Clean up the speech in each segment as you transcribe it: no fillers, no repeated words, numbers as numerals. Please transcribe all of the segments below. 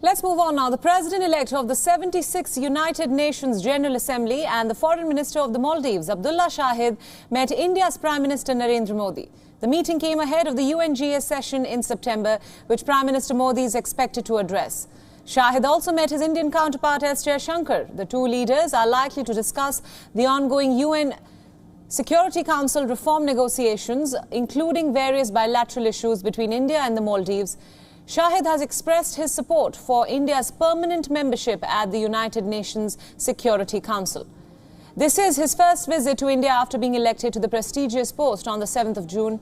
Let's move on now. The President-elect of the 76th United Nations General Assembly and the Foreign Minister of the Maldives, Abdulla Shahid, met India's Prime Minister Narendra Modi. The meeting came ahead of the UNGA session in September, which Prime Minister Modi is expected to address. Shahid also met his Indian counterpart S. Shankar. The two leaders are likely to discuss the ongoing UN Security Council reform negotiations, including various bilateral issues between India and the Maldives. Shahid has expressed his support for India's permanent membership at the United Nations Security Council. This is his first visit to India after being elected to the prestigious post on the 7th of June.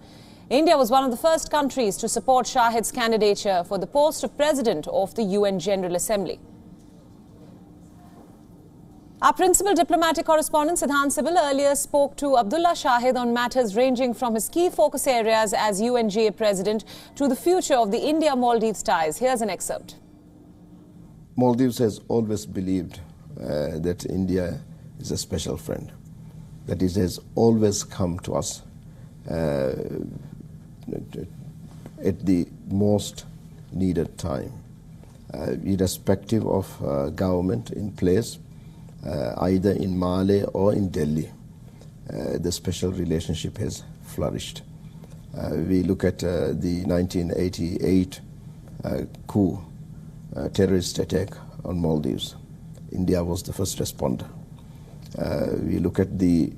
India was one of the first countries to support Shahid's candidature for the post of President of the UN General Assembly. Our principal diplomatic correspondent Sidhan Sibil earlier spoke to Abdullah Shahid on matters ranging from his key focus areas as UNGA President to the future of the India-Maldives ties. Here's an excerpt. Maldives has always believed that India is a special friend, that it has always come to us at the most needed time, irrespective of government in place. Either in Male or in Delhi, the special relationship has flourished. We look at the 1988 coup, terrorist attack on Maldives. India was the first responder. We look at the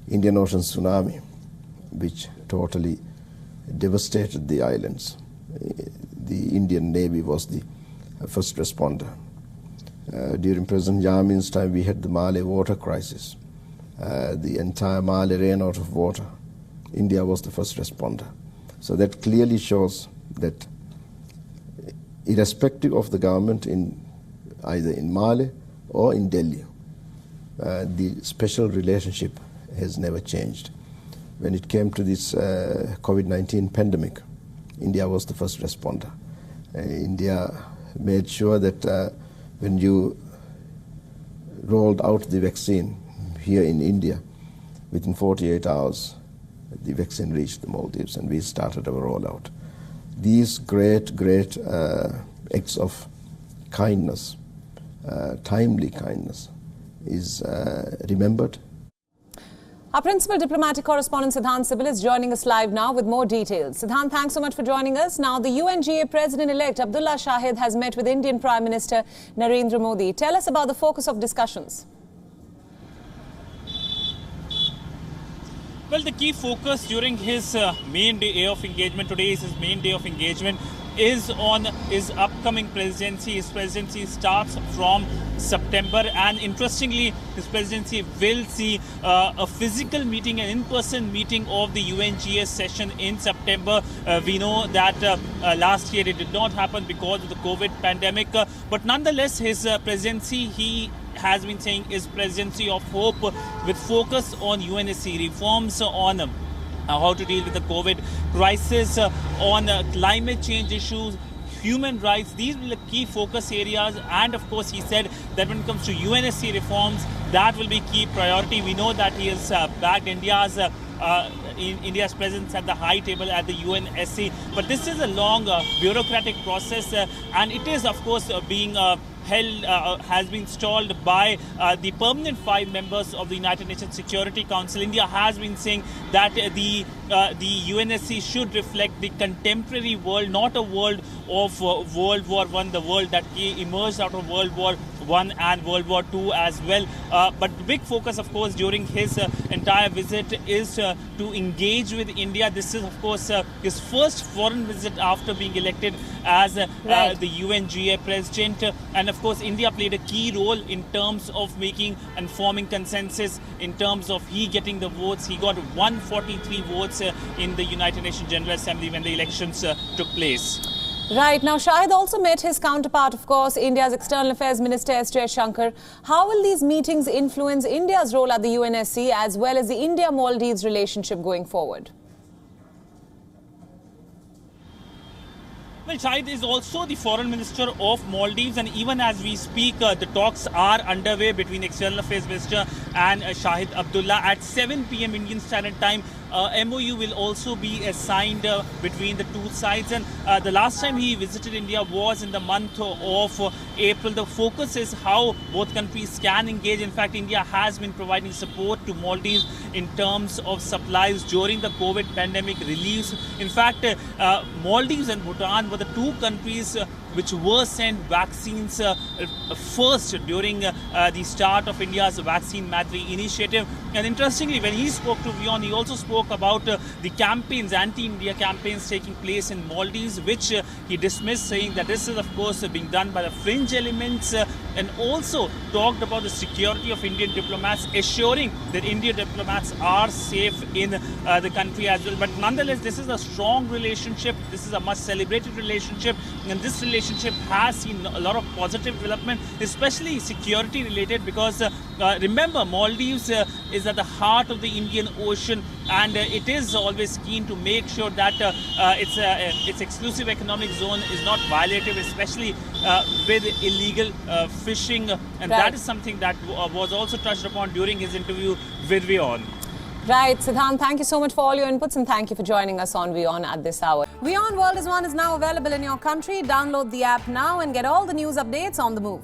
Indian Ocean tsunami, which totally devastated the islands. The Indian Navy was the first responder. During President Yamin's time, we had the Male water crisis. The entire Male ran out of water. India was the first responder. So that clearly shows that irrespective of the government either in Male or in Delhi, the special relationship has never changed. When it came to this COVID-19 pandemic, India was the first responder. India made sure that when you rolled out the vaccine here in India, within 48 hours, the vaccine reached the Maldives and we started our rollout. These great acts of kindness, timely kindness, is remembered. Our principal diplomatic correspondent Sidhan Sibil is joining us live now with more details. Sidhan, thanks so much for joining us. Now, the UNGA President-elect Abdullah Shahid has met with Indian Prime Minister Narendra Modi. Tell us about the focus of discussions. Well, the key focus during his main day of engagement, today is his main day of engagement, is on his upcoming presidency. His presidency starts from September, and interestingly, his presidency will see a physical meeting, an in-person meeting of the UNGA session in September. We know that last year it did not happen because of the COVID pandemic, but nonetheless, his presidency, he has been saying, is Presidency of Hope, with focus on UNSC reforms, on how to deal with the COVID crisis, on climate change issues, human rights. These will be the key focus areas. And of course, he said that when it comes to UNSC reforms, that will be key priority. We know that he has backed India's presence at the high table at the UNSC. But this is a long bureaucratic process, and it is, of course, being has been stalled by the permanent 5 members of the United Nations Security Council. India has been saying that the UNSC should reflect the contemporary world, not a world of World War I, the world that emerged out of World War I and World War II as well. But the big focus, of course, during his entire visit is to engage with India. This is, of course, his first foreign visit after being elected as the UNGA President. And of course, India played a key role in terms of making and forming consensus, in terms of he getting the votes. He got 143 votes in the United Nations General Assembly when the elections took place. Right. Now, Shahid also met his counterpart, of course, India's External Affairs Minister S. Shankar. How will these meetings influence India's role at the UNSC as well as the India-Maldives relationship going forward? Well, Shahid is also the Foreign Minister of Maldives, and even as we speak, the talks are underway between External Affairs Minister and Shahid Abdullah. At 7 p.m. Indian Standard Time, MOU will also be signed between the two sides. And the last time he visited India was in the month of April. The focus is how both countries can engage. In fact, India has been providing support to Maldives in terms of supplies during the COVID pandemic reliefs. In fact, Maldives and Bhutan were the two countries which were sent vaccines first during the start of India's Vaccine Matri initiative. And interestingly, when he spoke to WION, he also spoke about the campaigns, anti-India campaigns taking place in Maldives, which he dismissed, saying that this is, of course, being done by the fringe elements, and also talked about the security of Indian diplomats, assuring that Indian diplomats are safe in the country as well. But nonetheless, this is a strong relationship. This is a much celebrated relationship, and this relationship has seen a lot of positive development, especially security related, because remember, Maldives is at the heart of the Indian Ocean, and it is always keen to make sure that its exclusive economic zone is not violative, especially with illegal fishing, and that is something that was also touched upon during his interview with WION. Right, Siddhant, thank you so much for all your inputs, and thank you for joining us on WION at this hour. WION World is now available in your country. Download the app now and get all the news updates on the move.